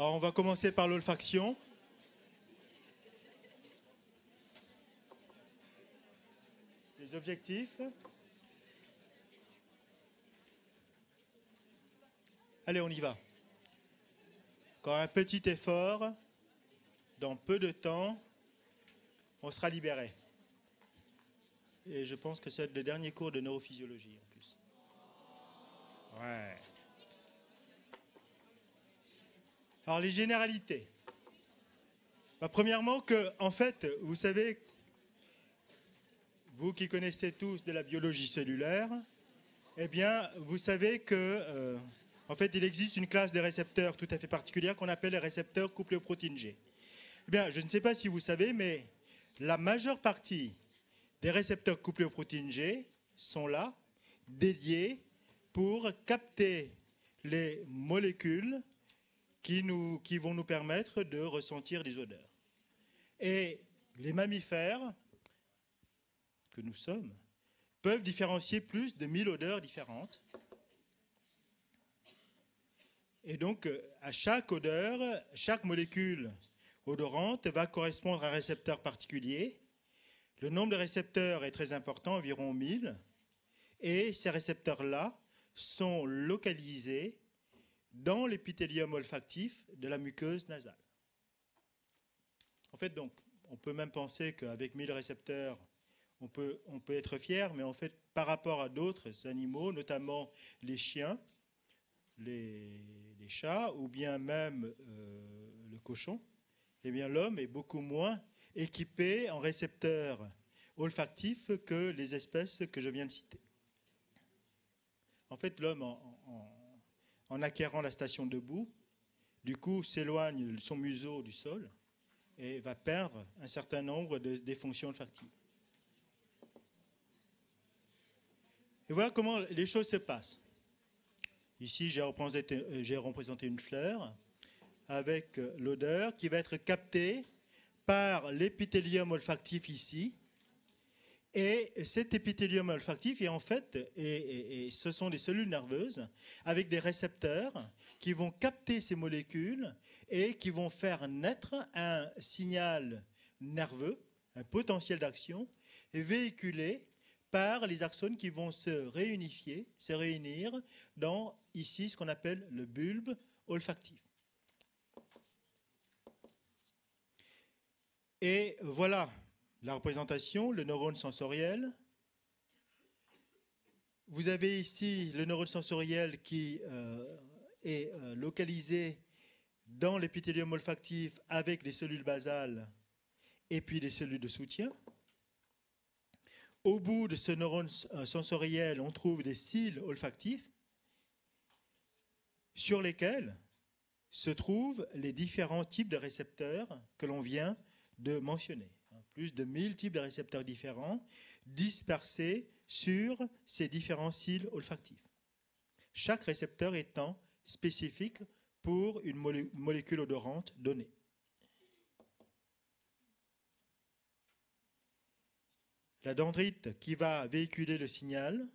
Alors, on va commencer par l'olfaction. Les objectifs. Allez, on y va. Encore un petit effort, dans peu de temps, on sera libéré. Et je pense que c'est le dernier cours de neurophysiologie en plus. Ouais. Alors les généralités. Premièrement que, en fait, vous savez, vous qui connaissez tous de la biologie cellulaire, eh bien, vous savez que, en fait, il existe une classe de récepteurs tout à fait particulière qu'on appelle les récepteurs couplés aux protéines G. Eh bien, je ne sais pas si vous savez, mais la majeure partie des récepteurs couplés aux protéines G sont là, dédiés pour capter les molécules qui vont nous permettre de ressentir des odeurs. Et les mammifères que nous sommes peuvent différencier plus de 1000 odeurs différentes. Et donc, à chaque odeur, chaque molécule odorante va correspondre à un récepteur particulier. Le nombre de récepteurs est très important, environ 1000. Et ces récepteurs-là sont localisés dans l'épithélium olfactif de la muqueuse nasale. En fait, donc, on peut même penser qu'avec 1000 récepteurs, on peut être fier, mais en fait, par rapport à d'autres animaux, notamment les chiens, les chats, ou bien même le cochon, eh bien, l'homme est beaucoup moins équipé en récepteurs olfactifs que les espèces que je viens de citer. En fait, l'homme, en acquérant la station debout, du coup, s'éloigne son museau du sol et va perdre un certain nombre des fonctions olfactives. Et voilà comment les choses se passent. Ici, j'ai représenté une fleur avec l'odeur qui va être captée par l'épithélium olfactif ici. Et cet épithélium olfactif, en fait, ce sont des cellules nerveuses avec des récepteurs qui vont capter ces molécules et qui vont faire naître un signal nerveux, un potentiel d'action, véhiculé par les axones qui vont se réunir dans, ici, ce qu'on appelle le bulbe olfactif. Et voilà la représentation, le neurone sensoriel. Vous avez ici le neurone sensoriel qui est localisé dans l'épithélium olfactif avec les cellules basales et puis les cellules de soutien. Au bout de ce neurone sensoriel, on trouve des cils olfactifs sur lesquels se trouvent les différents types de récepteurs que l'on vient de mentionner. Plus de 1000 types de récepteurs différents dispersés sur ces différents cils olfactifs. Chaque récepteur étant spécifique pour une molécule odorante donnée. La dendrite qui va véhiculer le signal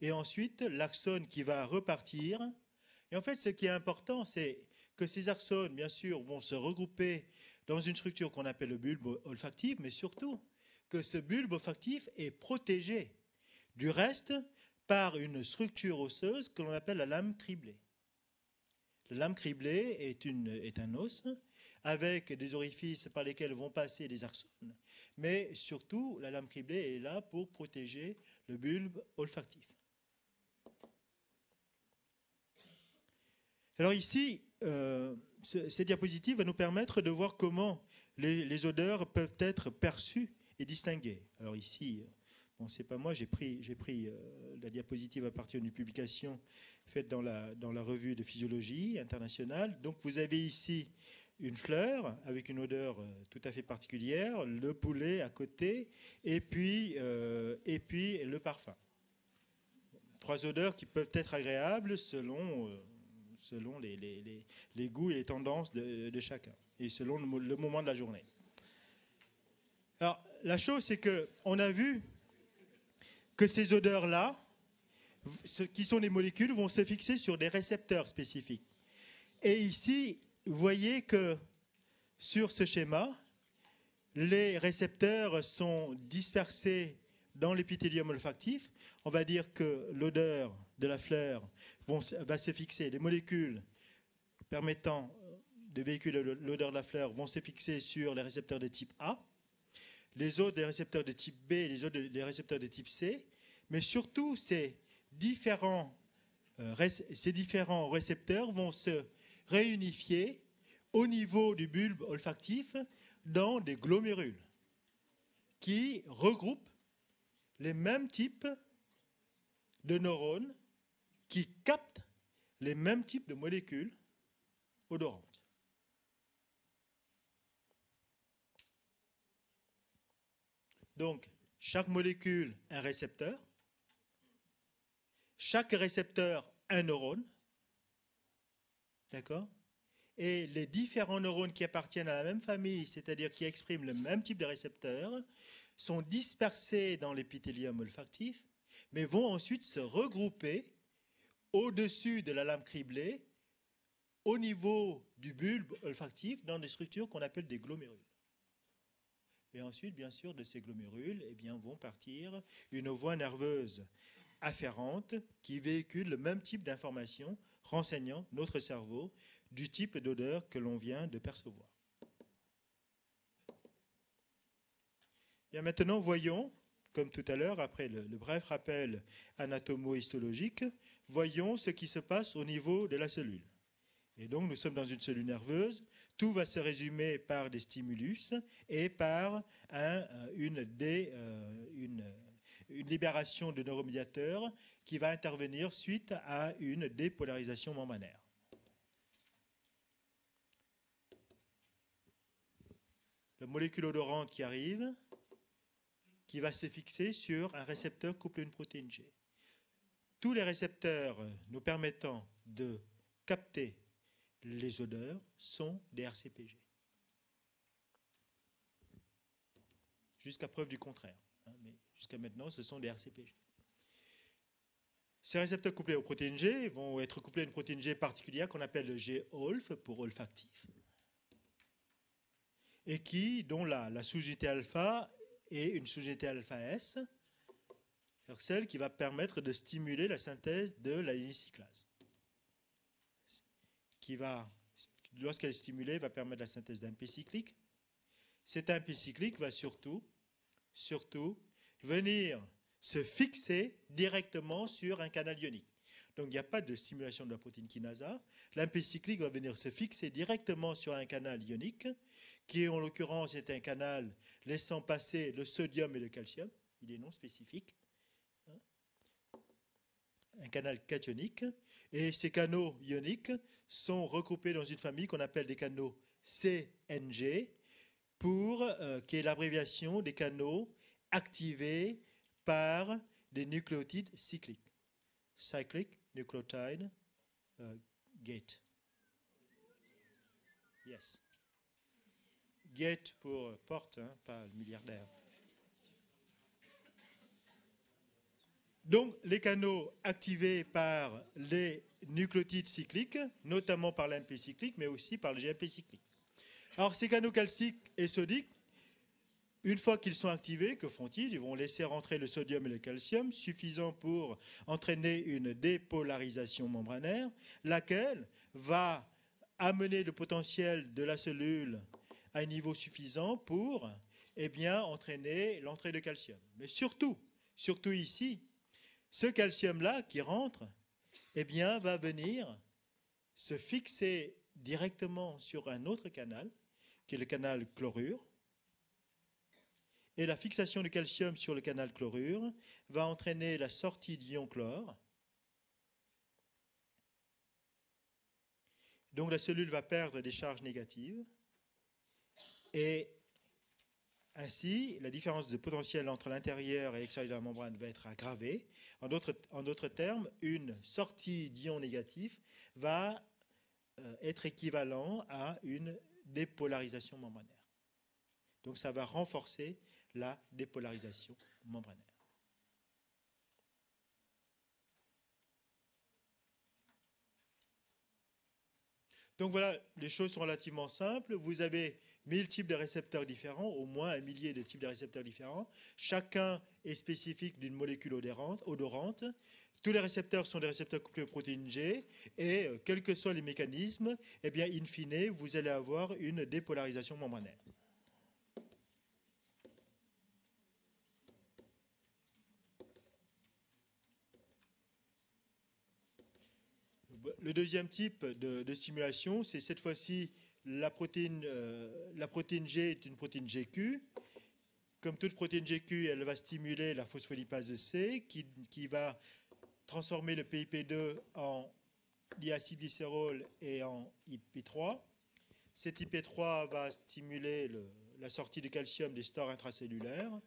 et ensuite l'axone qui va repartir. Et en fait, ce qui est important, c'est que ces axones, bien sûr, vont se regrouper dans une structure qu'on appelle le bulbe olfactif, mais surtout que ce bulbe olfactif est protégé du reste par une structure osseuse que l'on appelle la lame criblée. La lame criblée est un os avec des orifices par lesquels vont passer les axones, mais surtout la lame criblée est là pour protéger le bulbe olfactif. Alors ici, cette diapositive va nous permettre de voir comment les odeurs peuvent être perçues et distinguées. Alors ici, bon, c'est pas moi, j'ai pris la diapositive à partir d'une publication faite dans la revue de physiologie internationale. Donc vous avez ici une fleur avec une odeur tout à fait particulière, le poulet à côté, et puis le parfum. 3 odeurs qui peuvent être agréables selon les goûts et les tendances de chacun, et selon le moment de la journée. Alors, la chose, c'est qu'on a vu que ces odeurs-là, qui sont des molécules, vont se fixer sur des récepteurs spécifiques. Et ici, vous voyez que sur ce schéma, les récepteurs sont dispersés dans l'épithélium olfactif. On va dire que l'odeur de la fleur va se fixer, les molécules permettant de véhiculer l'odeur de la fleur vont se fixer sur les récepteurs de type A, les autres des récepteurs de type B, les autres des récepteurs de type C, mais surtout ces différents récepteurs vont se réunifier au niveau du bulbe olfactif dans des glomérules qui regroupent les mêmes types de neurones qui captent les mêmes types de molécules odorantes. Donc, chaque molécule, un récepteur. Chaque récepteur, un neurone. D'accord ? Et les différents neurones qui appartiennent à la même famille, c'est-à-dire qui expriment le même type de récepteur, sont dispersés dans l'épithélium olfactif, mais vont ensuite se regrouper au-dessus de la lame criblée, au niveau du bulbe olfactif, dans des structures qu'on appelle des glomérules. Et ensuite, bien sûr, de ces glomérules, eh bien, vont partir une voie nerveuse afférente qui véhicule le même type d'informations renseignant notre cerveau du type d'odeur que l'on vient de percevoir. Bien, maintenant, voyons, comme tout à l'heure, après le bref rappel anatomo-histologique, voyons ce qui se passe au niveau de la cellule. Et donc, nous sommes dans une cellule nerveuse. Tout va se résumer par des stimulus et par une libération de neuromédiateurs qui va intervenir suite à une dépolarisation membranaire. La molécule odorante qui arrive, qui va se fixer sur un récepteur couplé à une protéine G. Tous les récepteurs nous permettant de capter les odeurs sont des RCPG. Jusqu'à preuve du contraire. Mais jusqu'à maintenant, ce sont des RCPG. Ces récepteurs couplés aux protéines G vont être couplés à une protéine G particulière qu'on appelle le G-olf pour olfactif. Et dont la sous-unité alpha est une sous-unité alpha S, celle qui va permettre de stimuler la synthèse de la linécyclase. Qui va, lorsqu'elle est stimulée, va permettre la synthèse d'un P cyclique. Cet MP cyclique va surtout venir se fixer directement sur un canal ionique. Donc il n'y a pas de stimulation de la protéine kinase. L'AMP cyclique va venir se fixer directement sur un canal ionique, qui en l'occurrence est un canal laissant passer le sodium et le calcium. Il est non spécifique. Un canal cationique. Et ces canaux ioniques sont regroupés dans une famille qu'on appelle des canaux CNG, qui est l'abréviation des canaux activés par des nucléotides cycliques. Cyclic nucleotide gate. Yes. Gate pour porte, pas le milliardaire. Donc, les canaux activés par les nucléotides cycliques, notamment par l'AMP cyclique, mais aussi par le GMP cyclique. Alors, ces canaux calciques et sodiques, une fois qu'ils sont activés, que font-ils? Ils vont laisser rentrer le sodium et le calcium, suffisant pour entraîner une dépolarisation membranaire, laquelle va amener le potentiel de la cellule à un niveau suffisant pour entraîner l'entrée de calcium. Mais surtout ici, ce calcium-là qui rentre va venir se fixer directement sur un autre canal, qui est le canal chlorure. Et la fixation du calcium sur le canal chlorure va entraîner la sortie d'ion chlore. Donc la cellule va perdre des charges négatives. Et ainsi, la différence de potentiel entre l'intérieur et l'extérieur de la membrane va être aggravée. En d'autres termes, une sortie d'ion négatif va être équivalent à une dépolarisation membranaire. Donc ça va renforcer la dépolarisation membranaire. Donc voilà, les choses sont relativement simples. Vous avez 1000 types de récepteurs différents, au moins 1 millier de types de récepteurs différents. Chacun est spécifique d'une molécule odorante. Tous les récepteurs sont des récepteurs couplés aux protéines G, et quels que soient les mécanismes, eh bien, in fine, vous allez avoir une dépolarisation membranaire. Le deuxième type de stimulation, c'est cette fois-ci la protéine G est une protéine GQ. Comme toute protéine GQ, elle va stimuler la phospholipase C qui va transformer le PIP2 en diacylglycérol et en IP3. Cet IP3 va stimuler la sortie de calcium des stores intracellulaires.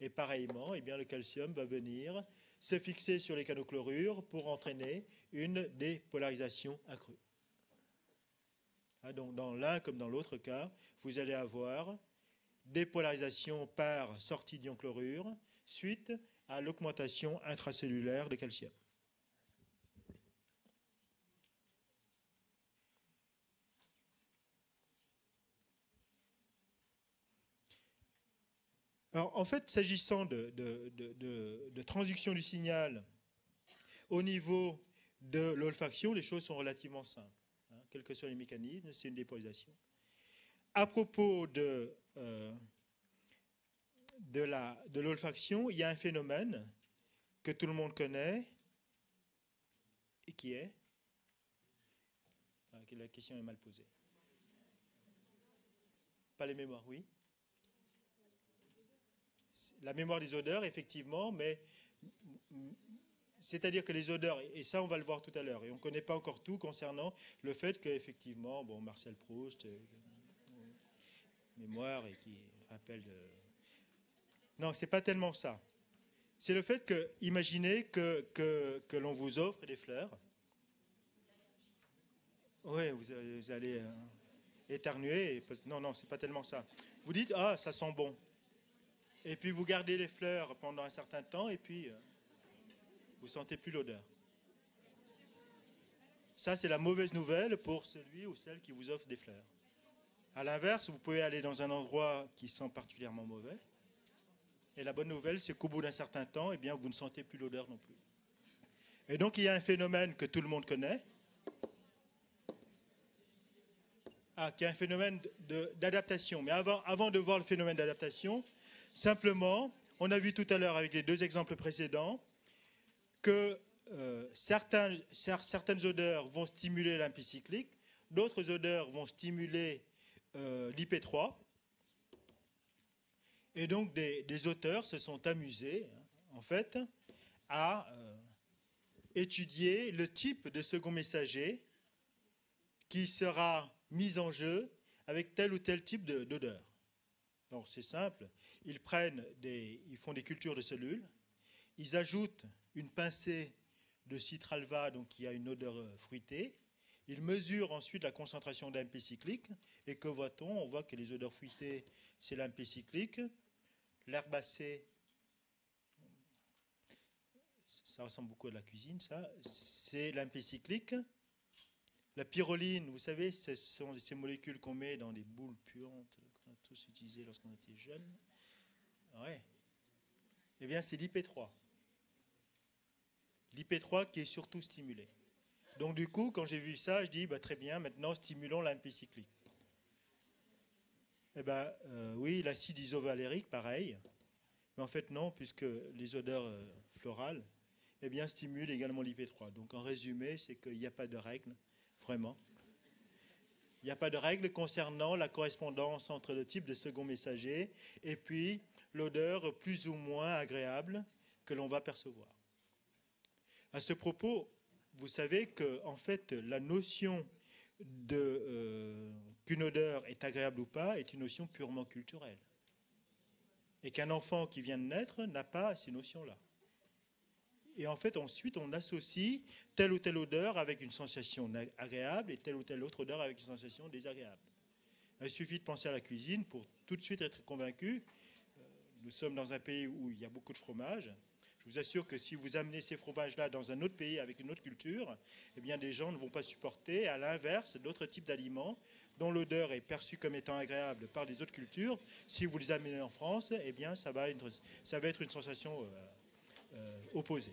Et pareillement, eh bien, le calcium va venir se fixer sur les canaux chlorures pour entraîner une dépolarisation accrue. Donc, dans l'un comme dans l'autre cas, vous allez avoir dépolarisation par sortie d'ion chlorure suite à l'augmentation intracellulaire de calcium. Alors, en fait, s'agissant de transduction du signal au niveau de l'olfaction, les choses sont relativement simples. Quels que soient les mécanismes, c'est une dépolarisation. À propos de l'olfaction, il y a un phénomène que tout le monde connaît et qui est... La question est mal posée. Pas les mémoires, oui. La mémoire des odeurs, effectivement, mais c'est-à-dire que les odeurs, et ça on va le voir tout à l'heure, et on ne connaît pas encore tout concernant le fait qu'effectivement, bon, Marcel Proust, mémoire, et qui rappelle de... Non, c'est pas tellement ça. C'est le fait que, imaginez que l'on vous offre des fleurs. Oui, vous allez éternuer. Non, c'est pas tellement ça. Vous dites, ah, ça sent bon. Et puis vous gardez les fleurs pendant un certain temps, et puis vous ne sentez plus l'odeur. Ça, c'est la mauvaise nouvelle pour celui ou celle qui vous offre des fleurs. À l'inverse, vous pouvez aller dans un endroit qui sent particulièrement mauvais. Et la bonne nouvelle, c'est qu'au bout d'un certain temps, eh bien, vous ne sentez plus l'odeur non plus. Et donc, il y a un phénomène que tout le monde connaît, qui est un phénomène d'adaptation. Mais avant de voir le phénomène d'adaptation, simplement, on a vu tout à l'heure avec les deux exemples précédents que certaines odeurs vont stimuler l'impicyclique, d'autres odeurs vont stimuler l'IP3. Et donc, des auteurs se sont amusés, en fait, à étudier le type de second messager qui sera mis en jeu avec tel ou tel type d'odeur. Alors, c'est simple. Ils font des cultures de cellules. Ils ajoutent une pincée de citralva, donc qui a une odeur fruitée. Ils mesurent ensuite la concentration d'AMP cyclique. Et que voit-on? On voit que les odeurs fruitées, c'est l'AMP cyclique. L'herbacée, ça ressemble beaucoup à la cuisine, ça, c'est l'AMP cyclique. La pyroline, vous savez, ce sont ces molécules qu'on met dans des boules puantes qu'on a tous utilisées lorsqu'on était jeunes. Ouais. Eh bien, c'est l'IP3. L'IP3 qui est surtout stimulé. Donc, du coup, quand j'ai vu ça, je dis, bah, très bien, maintenant, stimulons l'AMP cyclique. Eh bien, oui, l'acide isovalérique, pareil. Mais en fait, non, puisque les odeurs florales, eh bien, stimulent également l'IP3. Donc, en résumé, c'est qu'il n'y a pas de règle, vraiment. Il n'y a pas de règle concernant la correspondance entre le type de second messager et puis l'odeur plus ou moins agréable que l'on va percevoir. À ce propos, vous savez que, en fait, la notion qu'une odeur est agréable ou pas est une notion purement culturelle. Et qu'un enfant qui vient de naître n'a pas ces notions-là. Et en fait, ensuite, on associe telle ou telle odeur avec une sensation agréable et telle ou telle autre odeur avec une sensation désagréable. Il suffit de penser à la cuisine pour tout de suite être convaincu. Nous sommes dans un pays où il y a beaucoup de fromage. Je Je vous assure que si vous amenez ces fromages-là dans un autre pays avec une autre culture, eh bien, des gens ne vont pas supporter, à l'inverse, d'autres types d'aliments dont l'odeur est perçue comme étant agréable par les autres cultures. Si vous les amenez en France, eh bien, ça va être une sensation opposée.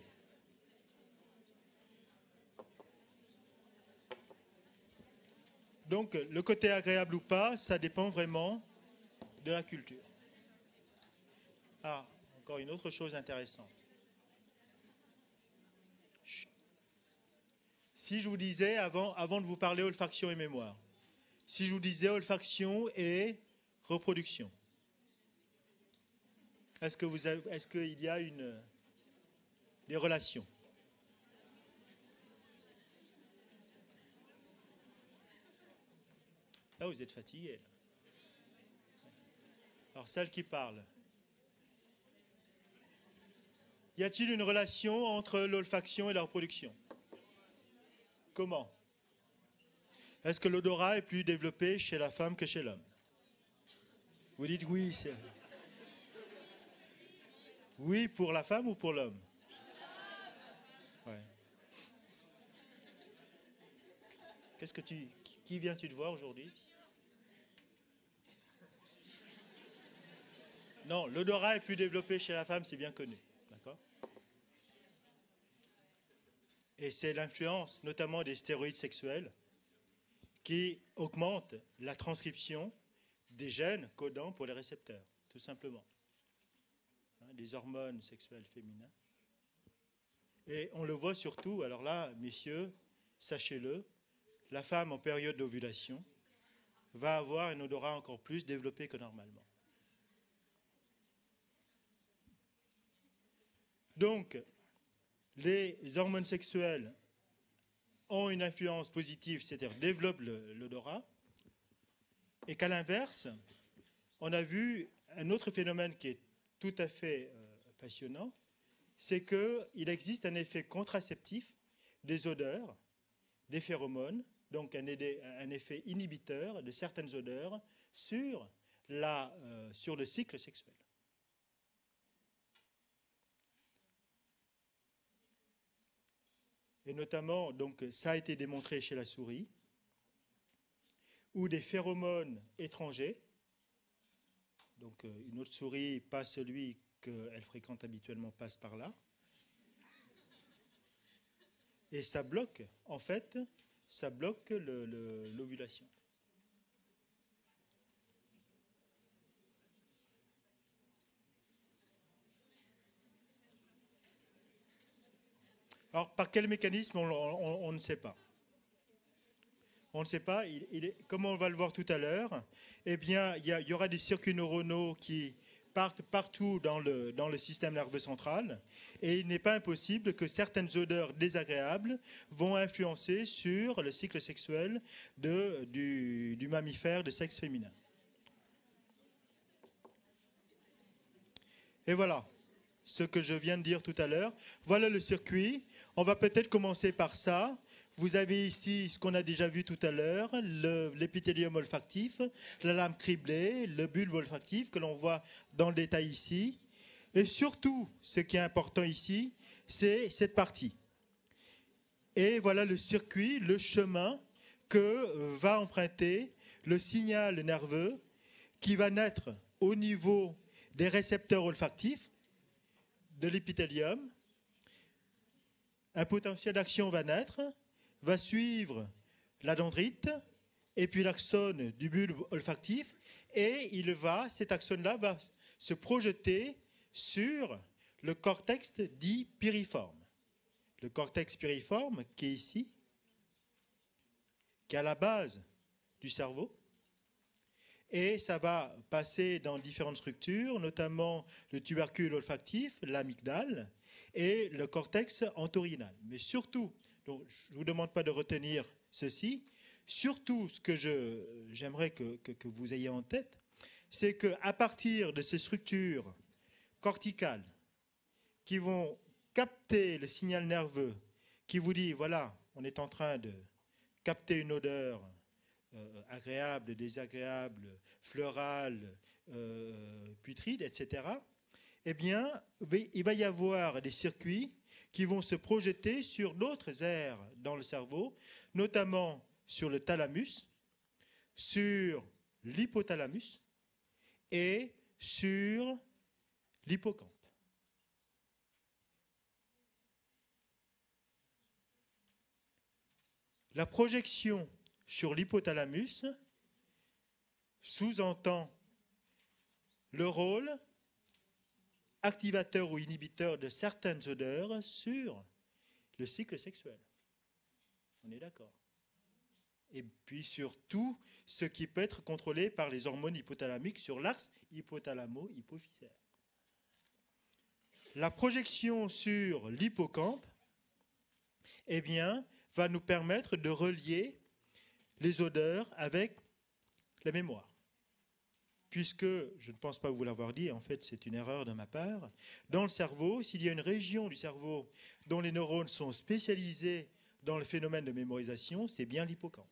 Donc, le côté agréable ou pas, ça dépend vraiment de la culture. Ah, encore une autre chose intéressante. Chut. Si je vous disais, avant de vous parler olfaction et mémoire, si je vous disais olfaction et reproduction, est-ce qu'il y a des relations? Là, vous êtes fatigué. Alors, celle qui parle. Y a-t-il une relation entre l'olfaction et la reproduction? Comment? Est-ce que l'odorat est plus développé chez la femme que chez l'homme? Vous dites oui, c'est... Oui pour la femme ou pour l'homme? Ouais. Qui viens-tu de voir aujourd'hui? Non, l'odorat est plus développé chez la femme, c'est bien connu. D'accord? Et c'est l'influence, notamment des stéroïdes sexuels, qui augmente la transcription des gènes codants pour les récepteurs, tout simplement. Les hormones sexuelles féminines. Et on le voit surtout, alors là, messieurs, sachez-le, la femme en période d'ovulation va avoir un odorat encore plus développé que normalement. Donc, les hormones sexuelles ont une influence positive, c'est-à-dire développent l'odorat, et qu'à l'inverse, on a vu un autre phénomène qui est tout à fait passionnant, c'est qu'il existe un effet contraceptif des odeurs, des phéromones, donc un effet inhibiteur de certaines odeurs sur le cycle sexuel. Et notamment, donc, ça a été démontré chez la souris, où des phéromones étrangers, donc une autre souris, pas celui qu'elle fréquente habituellement, passe par là, et ça bloque, en fait, ça bloque l'ovulation. Alors, par quel mécanisme, on ne sait pas. On ne sait pas. Comme on va le voir tout à l'heure, eh bien, il y aura des circuits neuronaux qui partent partout dans le système nerveux central, et il n'est pas impossible que certaines odeurs désagréables vont influencer sur le cycle sexuel du mammifère de sexe féminin. Et voilà ce que je viens de dire tout à l'heure. Voilà le circuit. On va peut-être commencer par ça. Vous avez ici ce qu'on a déjà vu tout à l'heure, l'épithélium olfactif, la lame criblée, le bulbe olfactif que l'on voit dans le détail ici. Et surtout, ce qui est important ici, c'est cette partie. Et voilà le circuit, le chemin que va emprunter le signal nerveux qui va naître au niveau des récepteurs olfactifs de l'épithélium. Un potentiel d'action va naître, va suivre la dendrite et puis l'axone du bulbe olfactif, et cet axone-là va se projeter sur le cortex dit piriforme. Le cortex piriforme qui est ici, qui est à la base du cerveau, et ça va passer dans différentes structures, notamment le tubercule olfactif, l'amygdale et le cortex entorhinal. Mais surtout, donc, je ne vous demande pas de retenir ceci, surtout ce que j'aimerais que vous ayez en tête, c'est qu'à partir de ces structures corticales qui vont capter le signal nerveux, qui vous dit, voilà, on est en train de capter une odeur agréable, désagréable, fleurale, putride, etc., eh bien, il va y avoir des circuits qui vont se projeter sur d'autres aires dans le cerveau, notamment sur le thalamus, sur l'hypothalamus et sur l'hippocampe. La projection sur l'hypothalamus sous-entend le rôle activateur ou inhibiteur de certaines odeurs sur le cycle sexuel. On est d'accord. Et puis surtout, ce qui peut être contrôlé par les hormones hypothalamiques sur l'axe hypothalamo-hypophysaire. La projection sur l'hippocampe, eh bien, va nous permettre de relier les odeurs avec la mémoire. Puisque, je ne pense pas vous l'avoir dit, en fait c'est une erreur de ma part, dans le cerveau, s'il y a une région du cerveau dont les neurones sont spécialisés dans le phénomène de mémorisation, c'est bien l'hippocampe.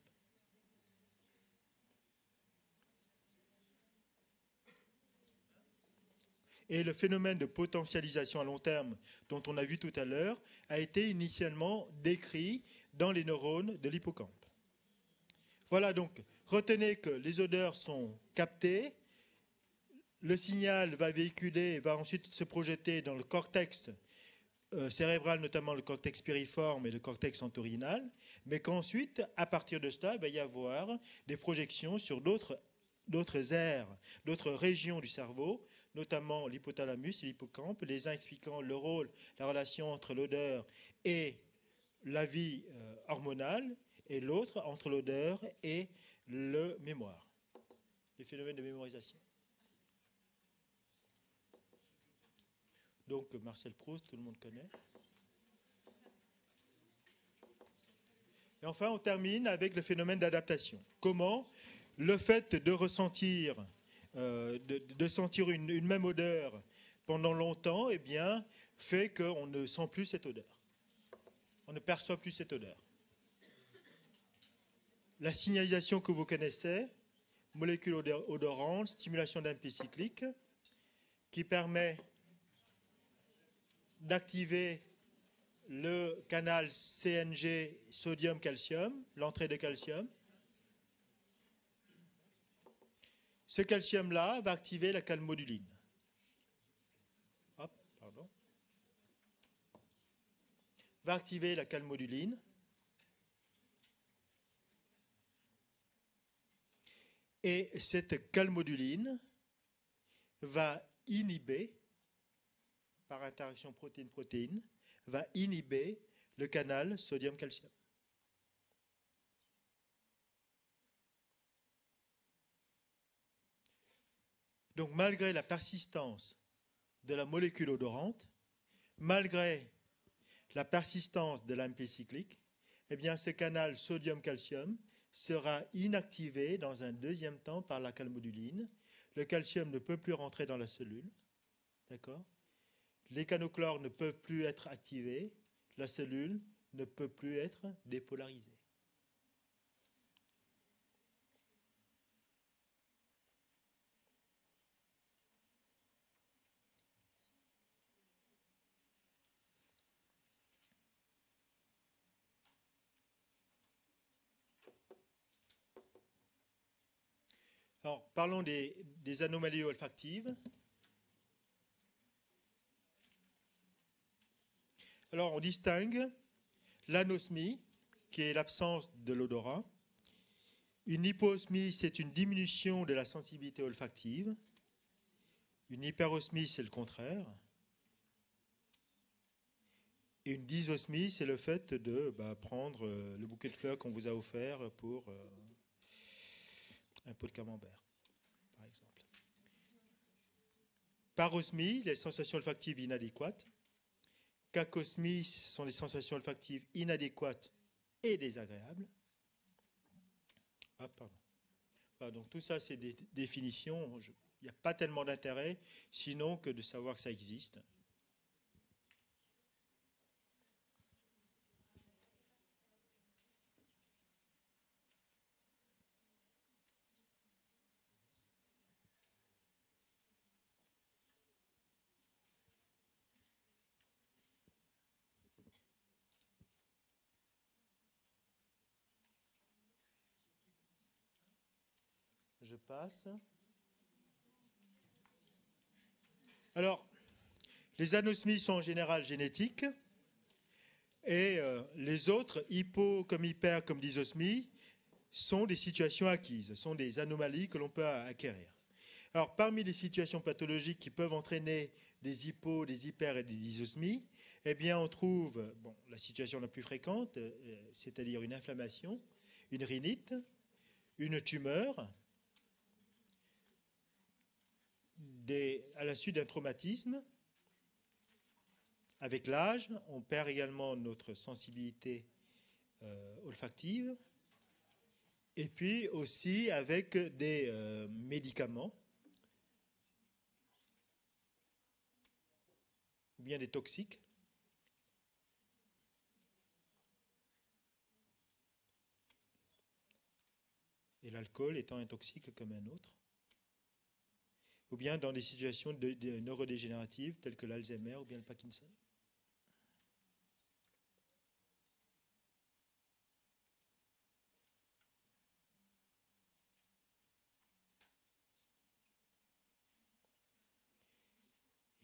Et le phénomène de potentialisation à long terme dont on a vu tout à l'heure a été initialement décrit dans les neurones de l'hippocampe. Voilà donc, retenez que les odeurs sont captées, le signal va véhiculer, va ensuite se projeter dans le cortex cérébral, notamment le cortex piriforme et le cortex entorhinal, mais qu'ensuite, à partir de cela, il va y avoir des projections sur d'autres aires, d'autres régions du cerveau, notamment l'hypothalamus et l'hippocampe, les uns expliquant le rôle, la relation entre l'odeur et la vie hormonale, et l'autre entre l'odeur et le mémoire, les phénomènes de mémorisation. Donc Marcel Proust, tout le monde connaît. Et enfin, on termine avec le phénomène d'adaptation. Comment le fait de ressentir, de sentir une même odeur pendant longtemps, eh bien, fait qu'on ne sent plus cette odeur. On ne perçoit plus cette odeur. La signalisation que vous connaissez, molécule odorante, stimulation d'un P cyclique, qui permet d'activer le canal CNG sodium-calcium, l'entrée de calcium. Ce calcium-là va activer la calmoduline. Hop, pardon. Va activer la calmoduline. Et cette calmoduline va inhiber, par interaction protéine-protéine, va inhiber le canal sodium-calcium. Donc malgré la persistance de la molécule odorante, malgré la persistance de l'AMP cyclique, eh bien ce canal sodium-calcium sera inactivé dans un deuxième temps par la calmoduline. Le calcium ne peut plus rentrer dans la cellule. D'accord ? Les canochlores ne peuvent plus être activés. La cellule ne peut plus être dépolarisée. Alors, parlons des anomalies olfactives. Alors, on distingue l'anosmie, qui est l'absence de l'odorat. Une hyposmie, c'est une diminution de la sensibilité olfactive. Une hyperosmie, c'est le contraire. Et une dysosmie, c'est le fait de prendre le bouquet de fleurs qu'on vous a offert pour un pot de camembert, par exemple. Parosmie, les sensations olfactives inadéquates. Cacosmie, ce sont des sensations olfactives inadéquates et désagréables. Ah, pardon. Voilà, donc tout ça, c'est des définitions. Il n'y a pas tellement d'intérêt, sinon que de savoir que ça existe. je passe. Alors, les anosmies sont en général génétiques et les autres, hypo comme hyper comme dysosmie, sont des situations acquises, sont des anomalies que l'on peut acquérir. Alors, parmi les situations pathologiques qui peuvent entraîner des hypos, des hyper et des dysosmies, eh bien, on trouve la situation la plus fréquente, c'est-à-dire une inflammation, une rhinite, une tumeur, à la suite d'un traumatisme. Avec l'âge, on perd également notre sensibilité olfactive, et puis aussi avec des médicaments, ou bien des toxiques. Et l'alcool étant un toxique comme un autre. Ou bien dans des situations de neurodégénératives telles que l'Alzheimer ou bien le Parkinson.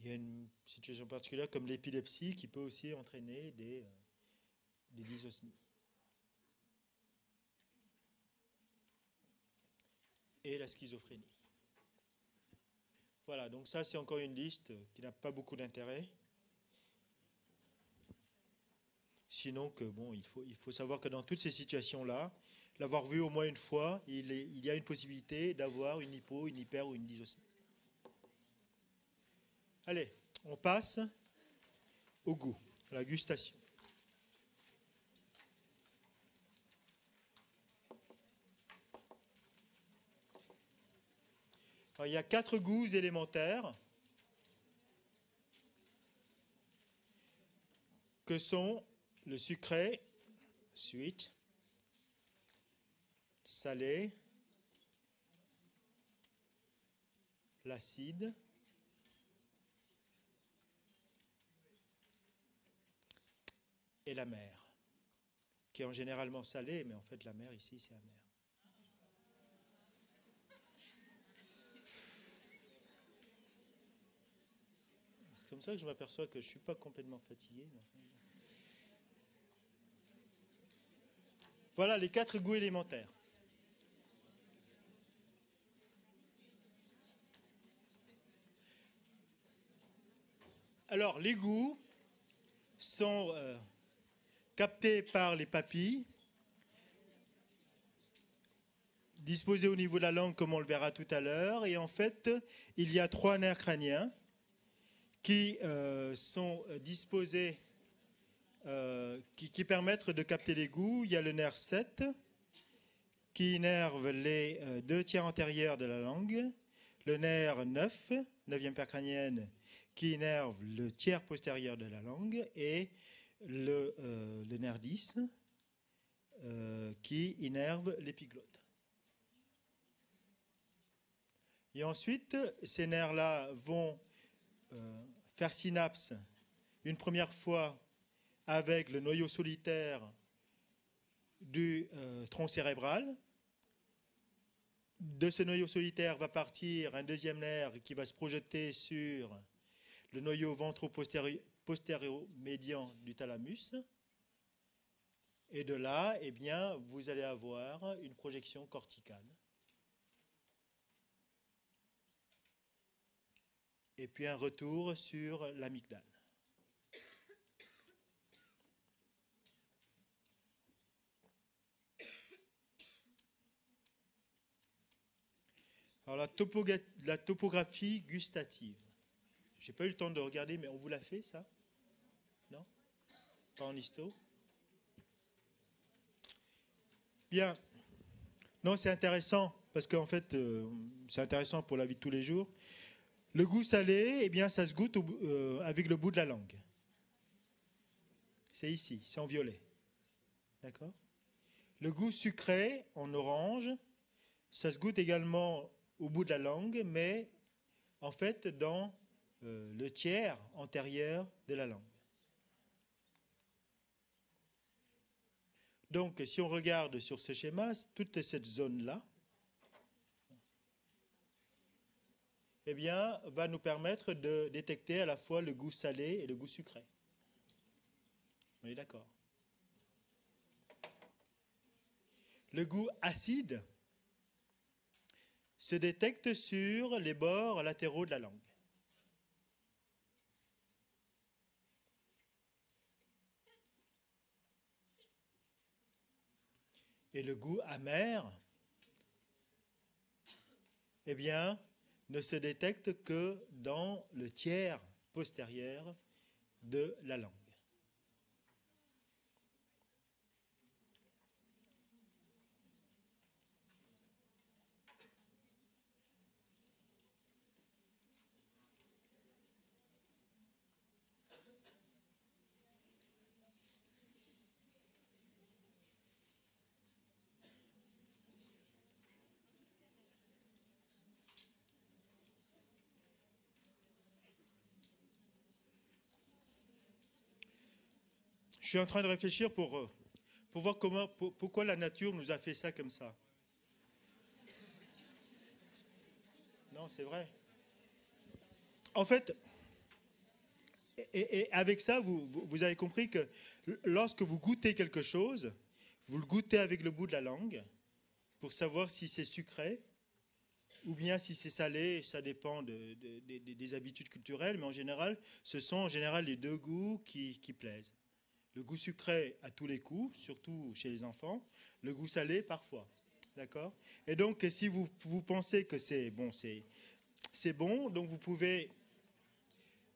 Il y a une situation particulière comme l'épilepsie qui peut aussi entraîner des dysosmies. Et la schizophrénie. Voilà, donc ça c'est encore une liste qui n'a pas beaucoup d'intérêt. Sinon que il faut savoir que dans toutes ces situations-là, l'avoir vu au moins une fois, il y a une possibilité d'avoir une hypo, une hyper ou une dysosmie. Allez, on passe au goût, à la gustation. Alors, il y a 4 goûts élémentaires que sont le sucré, sweet, salé, l'acide, et la mer, qui est en généralement salée, mais en fait la mer ici c'est amer. C'est comme ça que je m'aperçois que je ne suis pas complètement fatigué. Voilà les 4 goûts élémentaires. Alors les goûts sont captés par les papilles, disposés au niveau de la langue comme on le verra tout à l'heure, et en fait il y a 3 nerfs crâniens qui sont disposés, qui permettent de capter les goûts. Il y a le nerf 7 qui innerve les 2 tiers antérieurs de la langue, le nerf 9, 9e paire crânienne, qui innerve le tiers postérieur de la langue, et le nerf 10 qui innerve l'épiglotte. Et ensuite, ces nerfs-là vont faire synapse une première fois avec le noyau solitaire du tronc cérébral. De ce noyau solitaire va partir un deuxième nerf qui va se projeter sur le noyau ventro-postério-médian du thalamus. Et de là, eh bien, vous allez avoir une projection corticale. Et puis un retour sur l'amygdale. Alors la topographie gustative. Je n'ai pas eu le temps de regarder, mais on vous l'a fait, ça? Non? Pas en histo? Bien. Non, c'est intéressant, parce qu'en fait, c'est intéressant pour la vie de tous les jours. Le goût salé, eh bien, ça se goûte avec le bout de la langue. C'est ici, c'est en violet. D'accord? Le goût sucré, en orange, ça se goûte également au bout de la langue, mais en fait dans le tiers antérieur de la langue. Donc, si on regarde sur ce schéma, toute cette zone-là, eh bien, va nous permettre de détecter à la fois le goût salé et le goût sucré. On est d'accord? Le goût acide se détecte sur les bords latéraux de la langue. Et le goût amer, eh bien, ne se détecte que dans le tiers postérieur de la langue. Je suis en train de réfléchir pour voir pourquoi la nature nous a fait ça comme ça. Non, c'est vrai. En fait, et avec ça, vous avez compris que lorsque vous goûtez quelque chose, vous le goûtez avec le bout de la langue pour savoir si c'est sucré ou bien si c'est salé. Ça dépend des habitudes culturelles, mais en général, ce sont en général les deux goûts qui plaisent. Le goût sucré à tous les coups, surtout chez les enfants. Le goût salé, parfois. D'accord? Et donc, si vous pensez que c'est bon, donc vous pouvez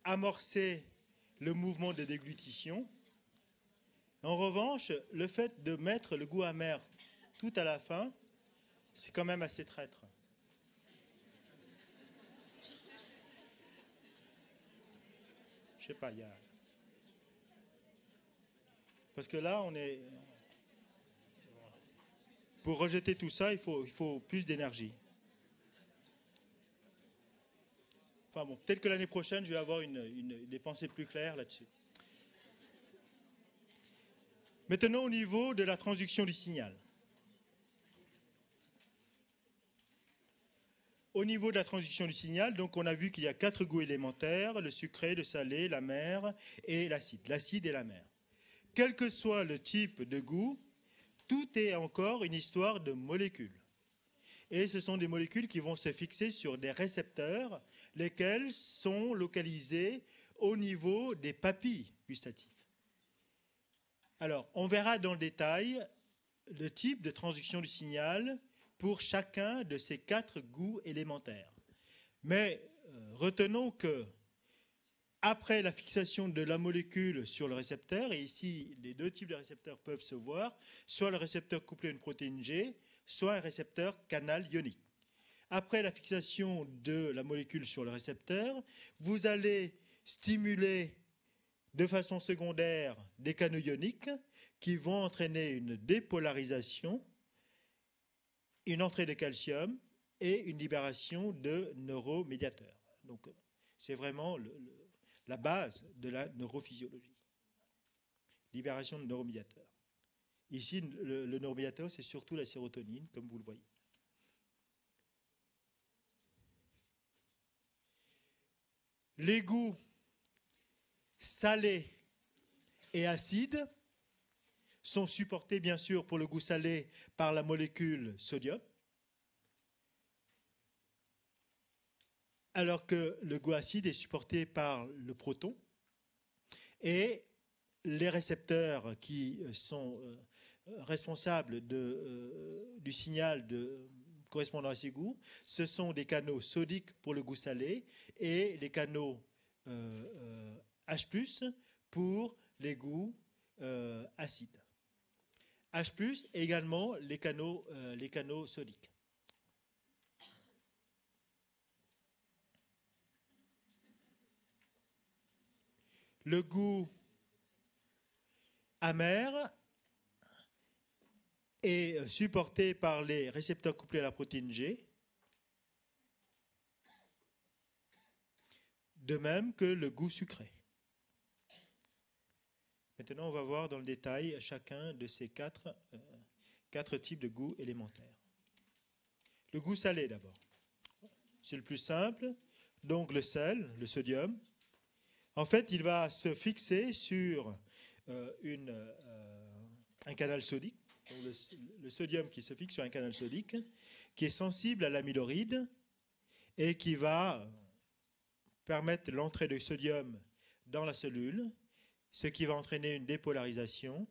amorcer le mouvement de déglutition. En revanche, le fait de mettre le goût amer tout à la fin, c'est quand même assez traître. Je sais pas, il y a... Parce que là, on est... Pour rejeter tout ça, il faut plus d'énergie. Enfin bon, peut-être que l'année prochaine, je vais avoir des pensées plus claires là-dessus. Maintenant, au niveau de la transduction du signal. Au niveau de la transduction du signal, donc on a vu qu'il y a 4 goûts élémentaires, le sucré, le salé, l'amer et l'acide. L'acide et l'amer. Quel que soit le type de goût, tout est encore une histoire de molécules. Et ce sont des molécules qui vont se fixer sur des récepteurs, lesquels sont localisés au niveau des papilles gustatives. Alors, on verra dans le détail le type de transduction du signal pour chacun de ces 4 goûts élémentaires. Mais retenons que après la fixation de la molécule sur le récepteur, et ici les deux types de récepteurs peuvent se voir, soit le récepteur couplé à une protéine G, soit un récepteur canal ionique. Après la fixation de la molécule sur le récepteur, vous allez stimuler de façon secondaire des canaux ioniques qui vont entraîner une dépolarisation, une entrée de calcium et une libération de neuromédiateurs. Donc, c'est vraiment la base de la neurophysiologie. Libération de neuromédiateurs. Ici, le neuromédiateur, c'est surtout la sérotonine, comme vous le voyez. Les goûts salés et acides sont supportés, bien sûr, pour le goût salé, par la molécule sodium, alors que le goût acide est supporté par le proton. Et les récepteurs qui sont responsables du signal correspondant à ces goûts, ce sont des canaux sodiques pour le goût salé et les canaux H+, pour les goûts acides. H+, et également les canaux sodiques. Le goût amer est supporté par les récepteurs couplés à la protéine G, de même que le goût sucré. Maintenant, on va voir dans le détail chacun de ces quatre types de goûts élémentaires. Le goût salé d'abord. C'est le plus simple. donc le sel, le sodium. En fait, il va se fixer sur un canal sodique, donc le sodium qui se fixe sur un canal sodique, qui est sensible à l'amyloride et qui va permettre l'entrée de sodium dans la cellule, ce qui va entraîner une dépolarisation,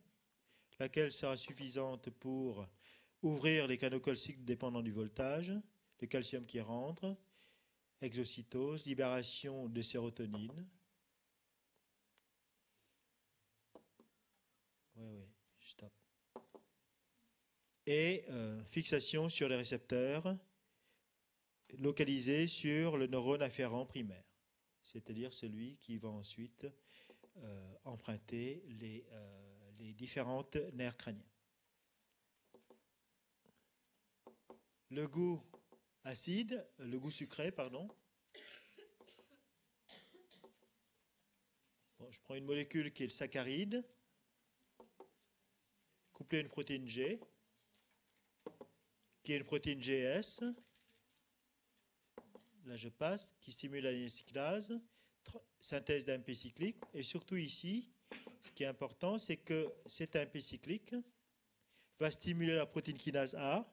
laquelle sera suffisante pour ouvrir les canaux calciques dépendant du voltage, le calcium qui rentre, exocytose, libération de sérotonine. Oui, stop. Et fixation sur les récepteurs localisés sur le neurone afférent primaire, c'est-à-dire celui qui va ensuite emprunter les différentes nerfs crâniens. Le goût acide, le goût sucré, pardon. Bon, je prends une molécule qui est le saccharide, couplée à une protéine G, qui est une protéine GS. Là, je passe, qui stimule la cyclase, synthèse d'AMP cyclique. Et surtout ici, ce qui est important, c'est que cet AMP cyclique va stimuler la protéine kinase A,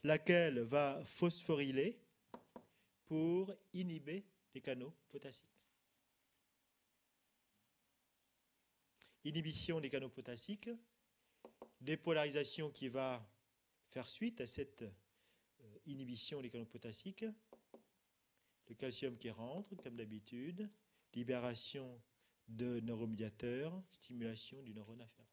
laquelle va phosphoryler pour inhiber les canaux potassiques. Inhibition des canaux potassiques, dépolarisation qui va faire suite à cette inhibition des canaux potassiques, le calcium qui rentre, comme d'habitude, libération de neuromédiateurs, stimulation du neurone afférent.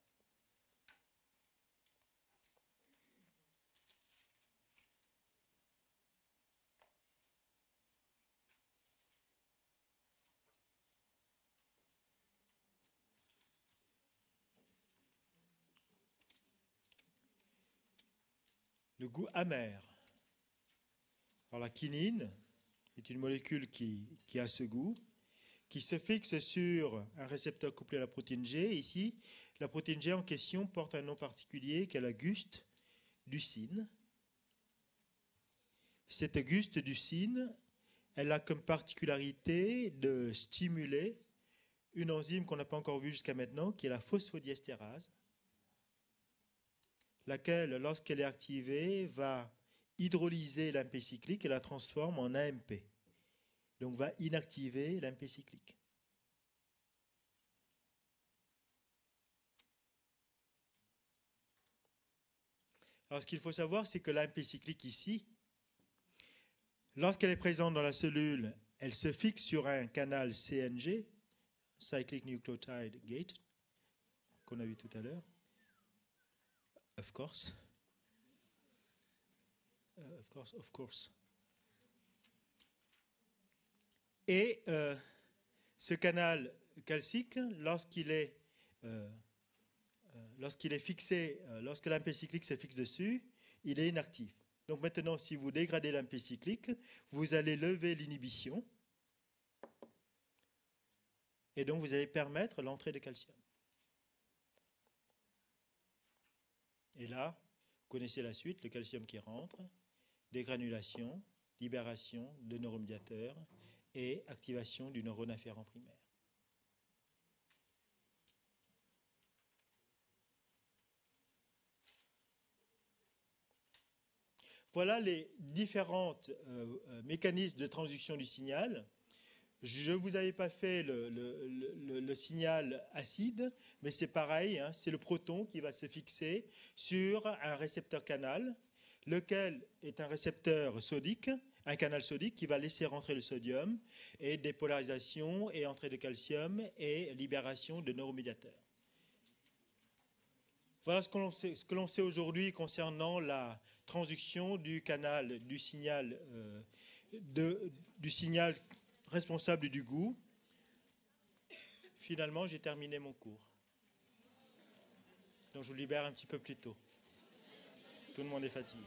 Le goût amer. Alors la quinine est une molécule qui a ce goût, qui se fixe sur un récepteur couplé à la protéine G. Ici, la protéine G en question porte un nom particulier qui est la guste-ducine. Cette guste-ducine, elle a comme particularité de stimuler une enzyme qu'on n'a pas encore vue jusqu'à maintenant, qui est la phosphodiestérase, laquelle, lorsqu'elle est activée, va hydrolyser l'AMP cyclique et la transforme en AMP. Donc va inactiver l'AMP cyclique. Alors ce qu'il faut savoir, c'est que l'AMP cyclique ici, lorsqu'elle est présente dans la cellule, elle se fixe sur un canal CNG, Cyclic Nucleotide Gate, qu'on a vu tout à l'heure. Of course. Of course. Et ce canal calcique, lorsqu'il est fixé, lorsque l'AMP cyclique se fixe dessus, il est inactif. Donc maintenant, si vous dégradez l'AMP cyclique, vous allez lever l'inhibition et donc vous allez permettre l'entrée de calcium. Et là, vous connaissez la suite, le calcium qui rentre, dégranulation, libération de neuromédiateurs et activation du neurone afférent primaire. Voilà les différents mécanismes de transduction du signal. Je ne vous avais pas fait le signal acide, mais c'est pareil, hein, c'est le proton qui va se fixer sur un récepteur canal, lequel est un récepteur sodique, un canal sodique qui va laisser rentrer le sodium, et dépolarisation et entrée de calcium et libération de neuromédiateurs. Voilà ce que l'on sait aujourd'hui concernant la transduction du canal du signal responsable du goût. Finalement, j'ai terminé mon cours. Donc je vous libère un petit peu plus tôt. Tout le monde est fatigué.